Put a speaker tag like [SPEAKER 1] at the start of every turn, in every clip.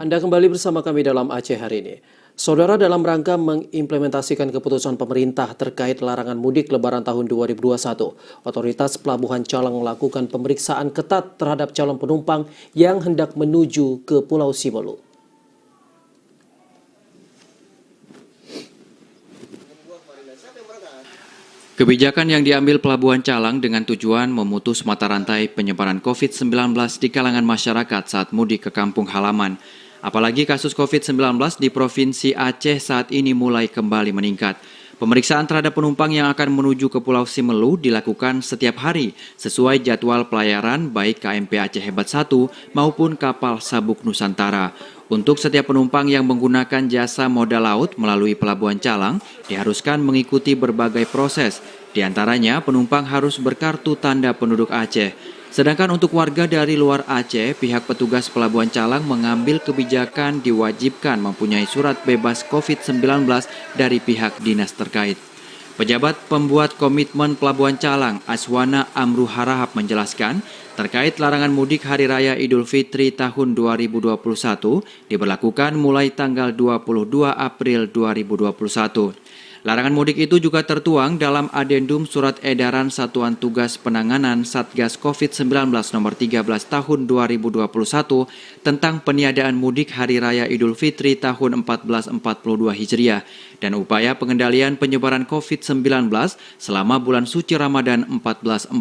[SPEAKER 1] Anda kembali bersama kami dalam Aceh hari ini. Saudara, dalam rangka mengimplementasikan keputusan pemerintah terkait larangan mudik Lebaran tahun 2021, Otoritas Pelabuhan Calang melakukan pemeriksaan ketat terhadap calon penumpang yang hendak menuju ke Pulau Simelu.
[SPEAKER 2] Kebijakan yang diambil Pelabuhan Calang dengan tujuan memutus mata rantai penyebaran COVID-19 di kalangan masyarakat saat mudik ke kampung halaman. Apalagi kasus COVID-19 di Provinsi Aceh saat ini mulai kembali meningkat. Pemeriksaan terhadap penumpang yang akan menuju ke Pulau Simelu dilakukan setiap hari sesuai jadwal pelayaran baik KMP Aceh Hebat 1 maupun kapal Sabuk Nusantara. Untuk setiap penumpang yang menggunakan jasa moda laut melalui Pelabuhan Calang diharuskan mengikuti berbagai proses. Di antaranya penumpang harus berkartu tanda penduduk Aceh. Sedangkan untuk warga dari luar Aceh, pihak petugas Pelabuhan Calang mengambil kebijakan diwajibkan mempunyai surat bebas COVID-19 dari pihak dinas terkait. Pejabat pembuat komitmen Pelabuhan Calang, Aswana Amru Harahap menjelaskan, terkait larangan mudik Hari Raya Idul Fitri tahun 2021 diberlakukan mulai tanggal 22 April 2021. Larangan mudik itu juga tertuang dalam Adendum Surat Edaran Satuan Tugas Penanganan Satgas COVID-19 nomor 13 tahun 2021 tentang peniadaan mudik Hari Raya Idul Fitri tahun 1442 Hijriah dan upaya pengendalian penyebaran COVID-19 selama bulan suci Ramadan 1442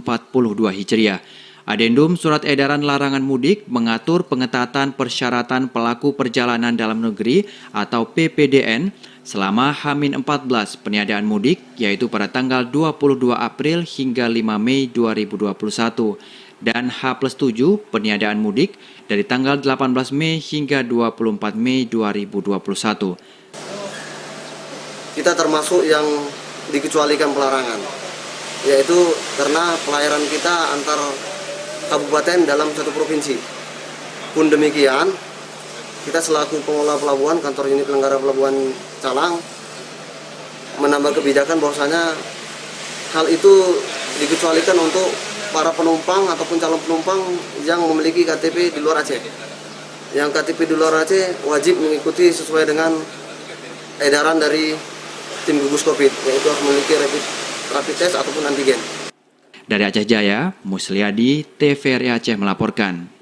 [SPEAKER 2] Hijriah. Adendum Surat Edaran Larangan Mudik mengatur pengetatan persyaratan pelaku perjalanan dalam negeri atau PPDN selama H-14 peniadaan mudik, yaitu pada tanggal 22 April hingga 5 Mei 2021, dan H+7 peniadaan mudik dari tanggal 18 Mei hingga 24 Mei 2021.
[SPEAKER 3] Kita termasuk yang dikecualikan pelarangan, yaitu karena pelayaran kita antar kabupaten dalam satu provinsi. Pun demikian, kita selaku pengelola pelabuhan, kantor unit penyelenggara Pelabuhan Calang, menambah kebijakan bahwasanya hal itu dikecualikan untuk para penumpang ataupun calon penumpang yang memiliki KTP di luar Aceh. Yang KTP di luar Aceh wajib mengikuti sesuai dengan edaran dari tim gugus COVID, yaitu harus memiliki rapid test ataupun antigen.
[SPEAKER 2] Dari Aceh Jaya, Musliadi, TVRI Aceh melaporkan.